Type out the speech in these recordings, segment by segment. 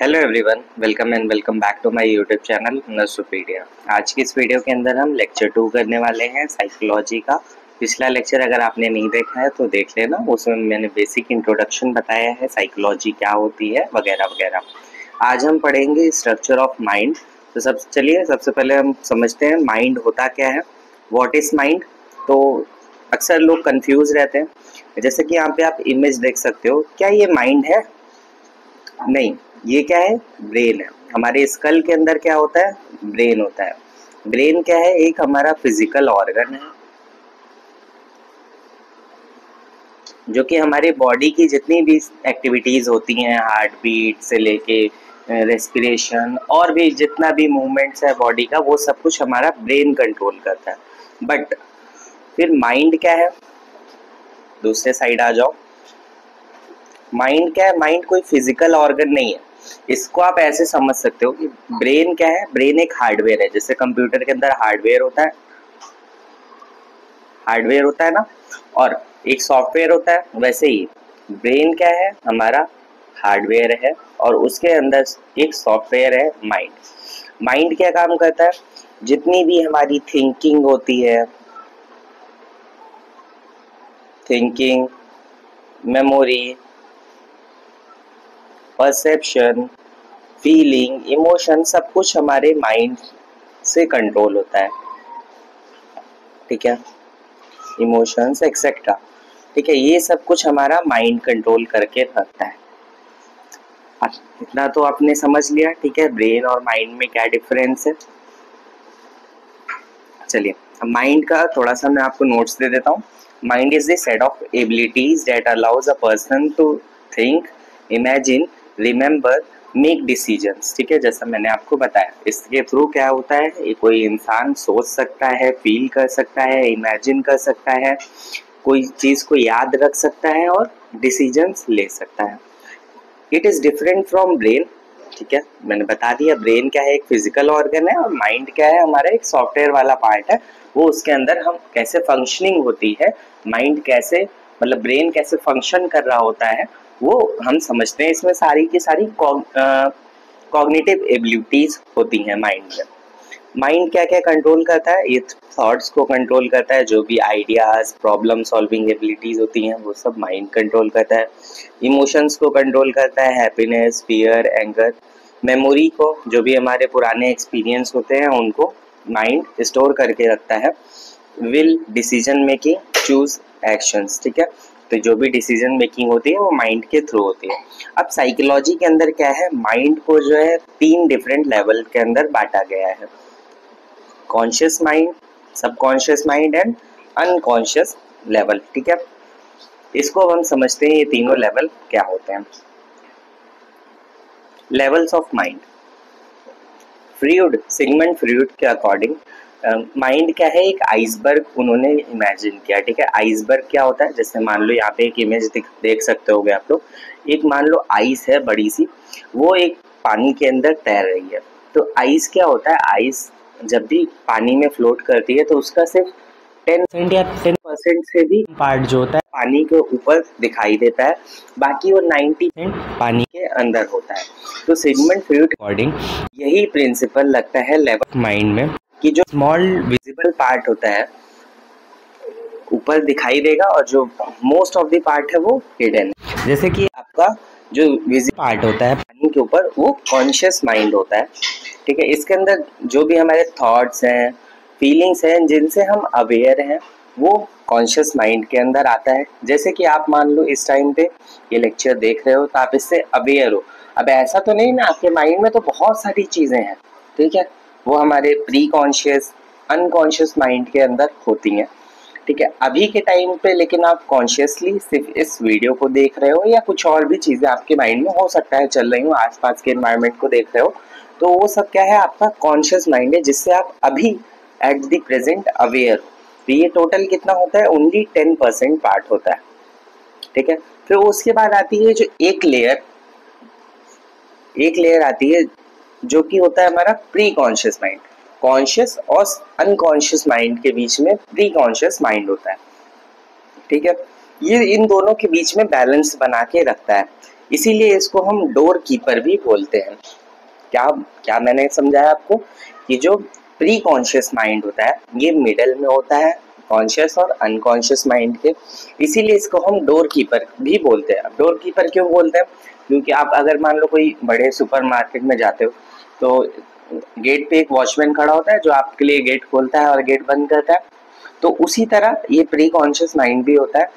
Hello everyone, welcome and welcome back to my YouTube channel Nursopedia. आज की इस video के अंदर हम लेक्चर 2 करने वाले हैं साइकोलॉजी का। पिछला लेक्चर अगर आपने नहीं देखा है तो देख लेना, उसमें मैंने बेसिक इंट्रोडक्शन बताया है, साइकोलॉजी क्या होती है वगैरह वगैरह। आज हम पढ़ेंगे स्ट्रक्चर ऑफ माइंड। तो सबसे पहले हम समझते हैं माइंड होता क्या है, व्हाट इज माइंड। तो अक्सर लोग कंफ्यूज रहते हैं। जैसे कि यहाँ पे आप इमेज देख सकते हो, क्या ये माइंड है? नहीं, ये क्या है? ब्रेन है। हमारे स्कल के अंदर क्या होता है? ब्रेन होता है। ब्रेन क्या है? एक हमारा फिजिकल ऑर्गन है जो कि हमारे बॉडी की जितनी भी एक्टिविटीज होती हैं, हार्ट बीट से लेके रेस्पिरेशन और भी जितना भी मूवमेंट्स है बॉडी का, वो सब कुछ हमारा ब्रेन कंट्रोल करता है। बट फिर माइंड क्या है? दूसरे साइड आ जाओ। माइंड क्या है? माइंड कोई फिजिकल ऑर्गन नहीं है। इसको आप ऐसे समझ सकते हो कि ब्रेन क्या है? ब्रेन एक हार्डवेयर है। जैसे कंप्यूटर के अंदर हार्डवेयर होता है ना, और एक सॉफ्टवेयर होता है, वैसे ही ब्रेन क्या है? हमारा हार्डवेयर है और उसके अंदर एक सॉफ्टवेयर है माइंड। माइंड क्या काम करता है? जितनी भी हमारी थिंकिंग होती है, thinking, memory, perception, feeling, emotion, सब कुछ हमारे माइंड से कंट्रोल होता है। ठीक है, इमोशंस एक्सेट्रा। ठीक है, ये सब कुछ हमारा माइंड कंट्रोल करके रखता है। इतना तो आपने समझ लिया। ठीक है, ब्रेन और माइंड में क्या डिफरेंस है। चलिए, अब माइंड का थोड़ा सा मैं आपको नोट्स दे देता हूँ। Mind is the set of abilities that allows a person to think, imagine, remember, make decisions. ठीक है, जैसा मैंने आपको बताया, इसके थ्रू क्या होता है, कोई इंसान सोच सकता है, फील कर सकता है, इमेजिन कर सकता है, कोई चीज को याद रख सकता है और डिसीजंस ले सकता है। It is different from brain. ठीक है, मैंने बता दिया ब्रेन क्या है, एक फिजिकल ऑर्गन है, और माइंड क्या है, हमारा एक सॉफ्टवेयर वाला पार्ट है। वो उसके अंदर हम कैसे फंक्शनिंग होती है, माइंड कैसे, मतलब ब्रेन कैसे फंक्शन कर रहा होता है, वो हम समझते हैं। इसमें सारी की सारी कॉग्निटिव एबिलिटीज होती हैं माइंड में। माइंड क्या क्या कंट्रोल करता है? ये थॉट्स को कंट्रोल करता है, जो भी आइडियाज, प्रॉब्लम सॉल्विंग एबिलिटीज होती हैं वो सब माइंड कंट्रोल करता है। इमोशंस को कंट्रोल करता है, हैप्पीनेस, फियर, एंगर। मेमोरी को, जो भी हमारे पुराने एक्सपीरियंस होते हैं उनको माइंड स्टोर करके रखता है। Will, decision making, choose actions. ठीक है, तो जो भी डिसीजन मेकिंग होती है वो माइंड के थ्रू होती है। अब साइकोलॉजी के अंदर क्या है, माइंड को जो है 3 डिफरेंट लेवल के अंदर बांटा गया है। Conscious mind, subconscious mind and unconscious level. ठीक है, इसको अब हम समझते हैं ये तीनों लेवल क्या होते हैं। Levels of mind. Sigmund Freud के अकॉर्डिंग माइंड क्या है, एक आइसबर्ग उन्होंने इमेजिन किया। ठीक है, आइसबर्ग क्या होता है? जैसे मान लो यहाँ पे एक इमेज देख सकते होगे आप लोग। एक मान लो आइस है बड़ी सी, वो एक पानी के अंदर तैर रही है। तो आइस क्या होता है? आइस जब भी पानी में फ्लोट करती है तो उसका सिर्फ 10% या 10% से भी पार्ट जो होता है पानी के ऊपर दिखाई देता है, बाकी वो 90% पानी के अंदर होता है। तो सिगमंड फ्रॉइड के अकॉर्डिंग यही प्रिंसिपल लगता है लेवल माइंड में, कि जो स्मॉल विजिबल पार्ट होता है ऊपर दिखाई देगा और जो मोस्ट ऑफ द पार्ट है वो हिडन है। जैसे कि आपका जो विजिबल पार्ट होता है पानी के ऊपर, वो कॉन्शियस माइंड होता है। ठीक है, इसके अंदर जो भी हमारे थॉट्स हैं, फीलिंग्स हैं, जिनसे हम अवेयर हैं, वो कॉन्शियस माइंड के अंदर आता है। जैसे कि आप मान लो इस टाइम पे ये लेक्चर देख रहे हो तो आप इससे अवेयर हो। अब ऐसा तो नहीं ना, आपके माइंड में तो बहुत सारी चीजें हैं। ठीक है, वो हमारे प्री कॉन्शियस, अनकॉन्शियस माइंड के अंदर होती हैं। ठीक है, अभी के टाइम पे लेकिन आप कॉन्शियसली सिर्फ इस वीडियो को देख रहे हो, या कुछ और भी चीजें आपके माइंड में हो सकता है चल रही हो, आसपास के एनवायरनमेंट को देख रहे हो, तो वो सब क्या है? आपका कॉन्शियस माइंड है, जिससे आप अभी एट द प्रेजेंट अवेयर हो। तो ये टोटल कितना होता है? ओनली 10% पार्ट होता है। ठीक है, फिर उसके बाद आती है जो एक लेयर आती है, जो कि होता है हमारा प्री कॉन्शियस माइंड। कॉन्शियस और अनकॉन्शियस माइंड के बीच में प्री कॉन्शियस माइंड होता है। ठीक है, ये इन दोनों के बीच में बैलेंस बना के रखता है, इसीलिए इसको हम डोर कीपर भी बोलते हैं। क्या क्या मैंने समझाया आपको कि जो प्री कॉन्शियस माइंड होता है ये मिडल में होता है कॉन्शियस और अनकॉन्शियस माइंड के, इसीलिए इसको हम डोर कीपर भी बोलते हैं। डोर कीपर क्यों बोलते हैं? क्योंकि आप अगर मान लो कोई बड़े सुपरमार्केट में जाते हो तो गेट पे एक वॉचमैन खड़ा होता है जो आपके लिए गेट खोलता है और गेट बंद करता है, तो उसी तरह ये प्री कॉन्शियस माइंड भी होता है।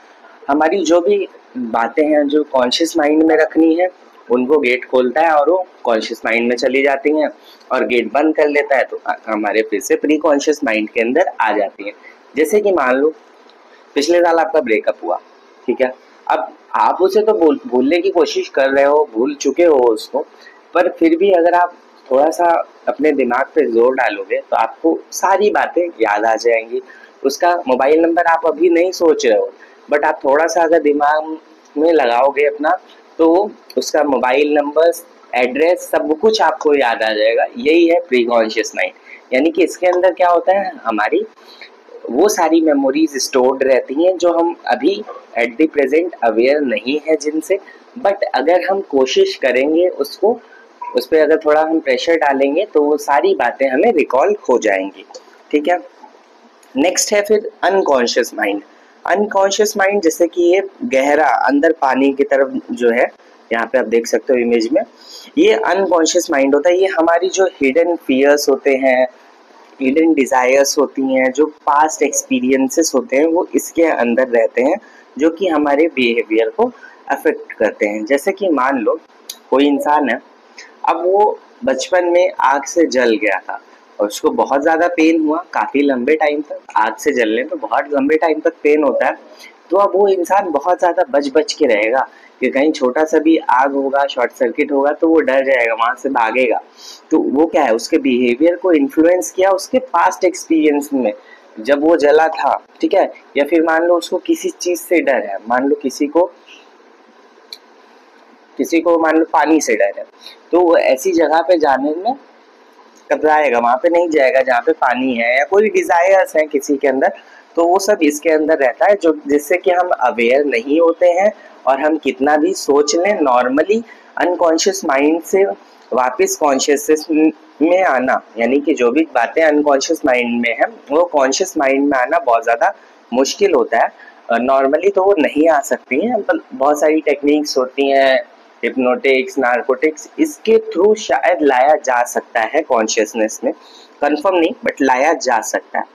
हमारी जो भी बातें हैं जो कॉन्शियस माइंड में रखनी है उनको गेट खोलता है और वो कॉन्शियस माइंड में चली जाती हैं, और गेट बंद कर लेता है तो हमारे फिर से प्री कॉन्शियस माइंड के अंदर आ जाती हैं। जैसे कि मान लो पिछले साल आपका ब्रेकअप हुआ, ठीक है, अब आप उसे तो भूलने की कोशिश कर रहे हो, भूल चुके हो उसको, पर फिर भी अगर आप थोड़ा सा अपने दिमाग पे जोर डालोगे तो आपको सारी बातें याद आ जाएंगी। उसका मोबाइल नंबर आप अभी नहीं सोच रहे हो, बट आप थोड़ा सा अगर दिमाग में लगाओगे अपना तो उसका मोबाइल नंबर, एड्रेस, सब कुछ आपको याद आ जाएगा। यही है प्री कॉन्शियस माइंड। यानी कि इसके अंदर क्या होता है, हमारी वो सारी मेमोरीज स्टोर्ड रहती हैं जो हम अभी एट द प्रेजेंट अवेयर नहीं है जिनसे, बट अगर हम कोशिश करेंगे उसको, उस पर अगर थोड़ा हम प्रेशर डालेंगे तो वो सारी बातें हमें रिकॉल हो जाएंगी। ठीक है, नेक्स्ट है फिर अनकॉन्शियस माइंड। अनकॉन्शियस माइंड जैसे कि ये गहरा अंदर पानी की तरफ जो है, यहाँ पे आप देख सकते हो इमेज में, ये अनकॉन्शियस माइंड होता है। ये हमारी जो हिडन फियर्स होते हैं, हिडन डिजायर्स होती हैं, जो पास्ट एक्सपीरियंसेस होते हैं वो इसके अंदर रहते हैं, जो कि हमारे बिहेवियर को अफेक्ट करते हैं। जैसे कि मान लो कोई इंसान है, अब वो बचपन में आग से जल गया था और उसको बहुत ज़्यादा पेन हुआ काफ़ी लंबे टाइम तक। आग से जलने में बहुत लंबे टाइम तक पेन होता है, तो अब वो इंसान बहुत ज़्यादा बच बच के रहेगा कि कहीं छोटा सा भी आग होगा, शॉर्ट सर्किट होगा तो वो डर जाएगा, वहाँ से भागेगा। तो वो क्या है, उसके बिहेवियर को इन्फ्लुएंस किया उसके पास्ट एक्सपीरियंस में जब वो जला था, ठीक है। या फिर मान लो उसको किसी चीज़ से डर है, मान लो किसी को मान लो पानी से डर है, तो वो ऐसी जगह पे जाने में कतराएगा, वहां पे नहीं जाएगा जहाँ पे पानी है। या कोई डिजायर्स है किसी के अंदर, तो वो सब इसके अंदर रहता है, जो जिससे कि हम अवेयर नहीं होते हैं, और हम कितना भी सोच लें नॉर्मली अनकॉन्शियस माइंड से वापस कॉन्शियस में आना, यानी कि जो भी बातें अनकॉन्शियस माइंड में है वो कॉन्शियस माइंड में आना बहुत ज़्यादा मुश्किल होता है। नॉर्मली तो वो नहीं आ सकती हैं, बहुत सारी टेक्निक्स होती हैं, हिप्नोटिक्स, नार्कोटिक्स, इसके थ्रू शायद लाया जा सकता है कॉन्शियसनेस में, कंफर्म नहीं बट लाया जा सकता है।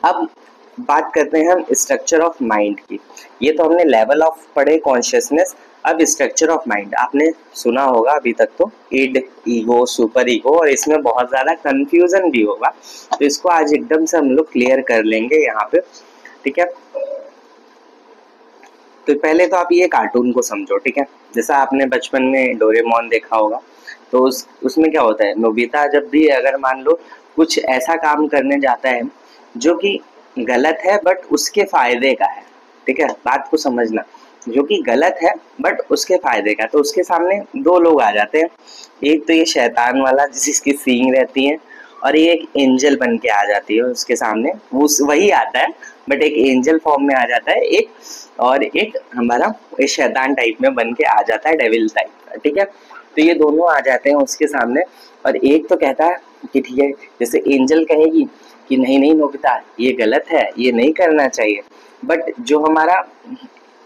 अब बात करते हैं हम स्ट्रक्चर ऑफ माइंड की। ये तो हमने लेवल ऑफ पढ़े कॉन्शियसनेस, अब स्ट्रक्चर ऑफ माइंड आपने सुना होगा अभी तक तो, इड, ईगो, सुपर ईगो, और इसमें बहुत ज़्यादा कंफ्यूजन भी होगा, तो इसको आज एकदम से हम लोग क्लियर कर लेंगे यहाँ पे, ठीक है। तो पहले तो आप ये कार्टून को समझो, ठीक है। जैसा आपने बचपन में डोरेमोन देखा होगा, तो उसमें क्या होता है, नोबिता जब भी अगर मान लो कुछ ऐसा काम करने जाता है जो कि गलत है बट उसके फायदे का है, ठीक है, बात को समझना, जो कि गलत है बट उसके फायदे का, तो उसके सामने दो लोग आ जाते हैं। एक तो ये शैतान वाला जिसकी सींग रहती है, और ये एक एंजल बन के आ जाती है उसके सामने, वही आता है बट एक एंजल फॉर्म में आ जाता है एक, और एक हमारा शैतान टाइप में बन के आ जाता है, डेविल टाइप, ठीक है। तो ये दोनों आ जाते हैं उसके सामने, और एक तो कहता है कि ठीक है, जैसे एंजल कहेगी कि नहीं नहीं नोबिता ये गलत है, ये नहीं करना चाहिए, बट जो हमारा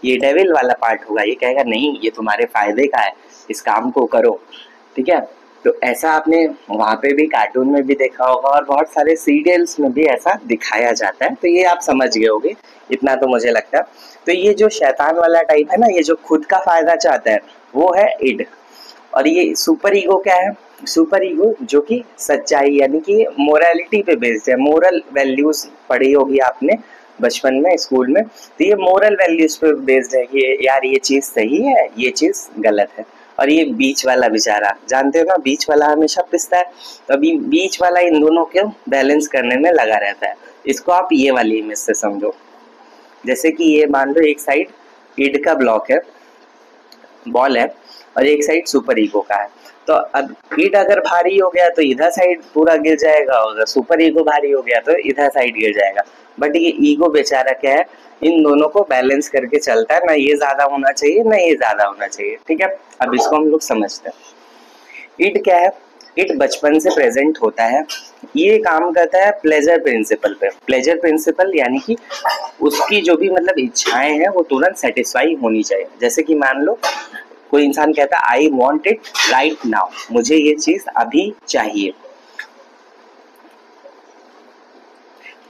ये डेविल वाला पार्ट होगा ये कहेगा नहीं ये तुम्हारे फायदे का है, इस काम को करो, ठीक है। तो ऐसा आपने वहाँ पे भी कार्टून में भी देखा होगा, और बहुत सारे सीरियल्स में भी ऐसा दिखाया जाता है, तो ये आप समझ गए होगे, इतना तो मुझे लगता है। तो ये जो शैतान वाला टाइप है ना, ये जो खुद का फायदा चाहता है वो है इड, और ये सुपर ईगो क्या है, सुपर ईगो जो कि सच्चाई यानी कि मोरालिटी पे बेस्ड है, मोरल वैल्यूज पढ़ी होगी आपने बचपन में स्कूल में, तो ये मोरल वैल्यूज पे बेस्ड है कि यार ये चीज़ सही है ये चीज़ गलत है। और ये बीच वाला बेचारा, जानते हो ना, बीच वाला हमेशा पिसता है, तो अभी बीच वाला इन दोनों को बैलेंस करने में लगा रहता है। इसको आप ये वाली इमेज से समझो, जैसे कि ये मान लो एक साइड ईड का ब्लॉक है, बॉल है, और एक साइड सुपर ईगो का है, तो अब ईट अगर भारी हो गया तो इधर साइड पूरा गिर जाएगा, और सुपर ईगो भारी हो गया तो इधर साइड गिर जाएगा। बट ये ईगो बेचारा क्या है, इन दोनों को बैलेंस करके चलता है, ना ये ज्यादा होना चाहिए ना ये ज्यादा होना चाहिए, ठीक है। अब इसको हम लोग समझते हैं। ईट क्या है, ईट बचपन से प्रेजेंट होता है, ये काम करता है प्लेजर प्रिंसिपल पे। प्लेजर प्रिंसिपल यानी कि उसकी जो भी मतलब इच्छाएं हैं वो तुरंत सेटिस्फाई होनी चाहिए। जैसे कि मान लो कोई इंसान कहता है I want it right now, मुझे ये चीज अभी चाहिए।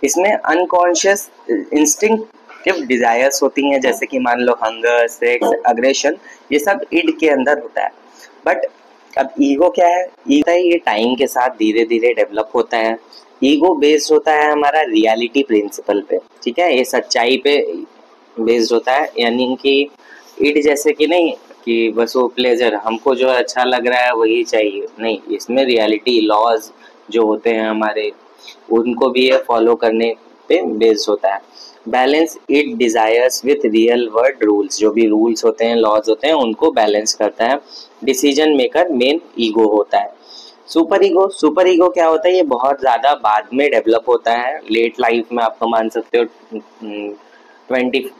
इसमें अनकॉन्शियस इंस्टिंक्टिव डिजायर्स होती हैं, जैसे कि मान लो हंगर, सेक्स, अग्रेशन, ये सब ईड के अंदर होता है। बट अब ईगो क्या है, ये टाइम के साथ धीरे धीरे डेवलप होता है। ईगो बेस्ड होता है हमारा रियलिटी प्रिंसिपल पे, ठीक है, ये सच्चाई पे बेस्ड होता है। यानी कि ईड जैसे कि नहीं कि बस वो प्लेजर, हमको जो अच्छा लग रहा है वही चाहिए, नहीं, इसमें रियलिटी लॉज जो होते हैं हमारे, उनको भी ये फॉलो करने पे बेस्ड होता है। Balance it desires with real world rules, जो भी रूल्स होते हैं, लॉज होते हैं, उनको बैलेंस करता है। डिसीजन मेकर मेन ईगो होता है। सुपर ईगो क्या होता है, ये बहुत ज्यादा बाद में डेवलप होता है, लेट लाइफ में आपको मान सकते हो 20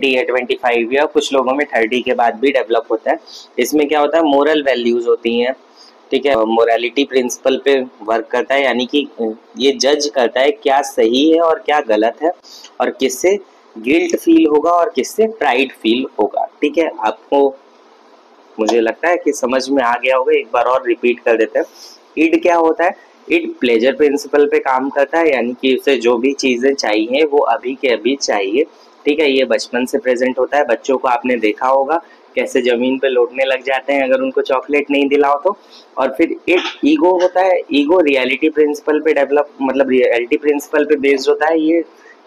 या 25 या कुछ लोगों में 30 के बाद भी डेवलप होता है। इसमें क्या होता है, मोरल वैल्यूज होती हैं, ठीक है, मोरालिटी प्रिंसिपल पे वर्क करता है, यानी कि ये जज करता है क्या सही है और क्या गलत है, और किससे गिल्ट फील होगा और किससे प्राइड फील होगा, ठीक है। आपको मुझे लगता है कि समझ में आ गया होगा, एक बार और रिपीट कर देते हैं। ईड क्या होता है, ईड प्लेजर प्रिंसिपल पे काम करता है, यानी कि उसे जो भी चीजें चाहिए वो अभी के अभी चाहिए, ठीक है। ये बचपन से प्रेजेंट होता है, बच्चों को आपने देखा होगा कैसे जमीन पे लौटने लग जाते हैं अगर उनको चॉकलेट नहीं दिलाओ तो। और फिर एक ईगो होता है, ईगो रियलिटी प्रिंसिपल पे डेवलप, मतलब रियलिटी प्रिंसिपल पे बेस्ड होता है, ये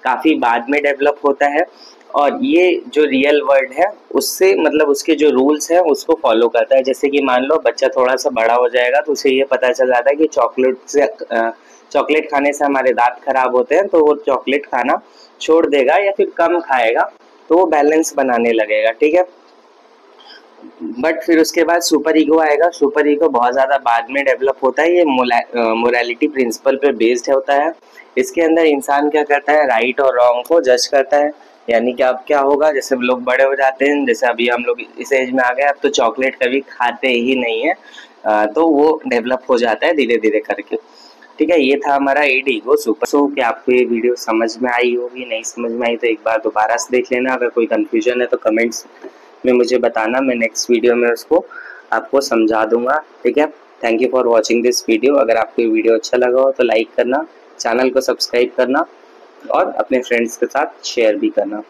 काफी बाद में डेवलप होता है। और ये जो रियल वर्ल्ड है उससे मतलब उसके जो रूल्स हैं उसको फॉलो करता है। जैसे कि मान लो बच्चा थोड़ा सा बड़ा हो जाएगा तो उसे ये पता चल जाता है कि चॉकलेट खाने से हमारे दांत खराब होते हैं, तो वो चॉकलेट खाना छोड़ देगा या फिर कम खाएगा, तो वो बैलेंस बनाने लगेगा, ठीक है। बट फिर उसके बाद सुपर ईगो आएगा। सुपर ईगो बहुत ज्यादा बाद में डेवलप होता है, ये मोरालिटी प्रिंसिपल पे बेस्ड होता है। इसके अंदर इंसान क्या करता है, राइट और रॉन्ग को जज करता है। यानी कि अब क्या होगा, जैसे लोग बड़े हो जाते हैं, जैसे अभी हम लोग इस एज में आ गए, अब तो चॉकलेट कभी खाते ही नहीं है, तो वो डेवलप हो जाता है धीरे धीरे करके, ठीक है। ये था हमारा ईड ईगो सुपर। सो कि आपको ये वीडियो समझ में आई होगी, नहीं समझ में आई तो एक बार दोबारा से देख लेना। अगर कोई कंफ्यूजन है तो कमेंट्स में मुझे बताना, मैं नेक्स्ट वीडियो में उसको आपको समझा दूंगा, ठीक है। Thank you for watching this video. अगर आपको ये वीडियो अच्छा लगा हो तो लाइक करना, चैनल को सब्सक्राइब करना और अपने फ्रेंड्स के साथ शेयर भी करना।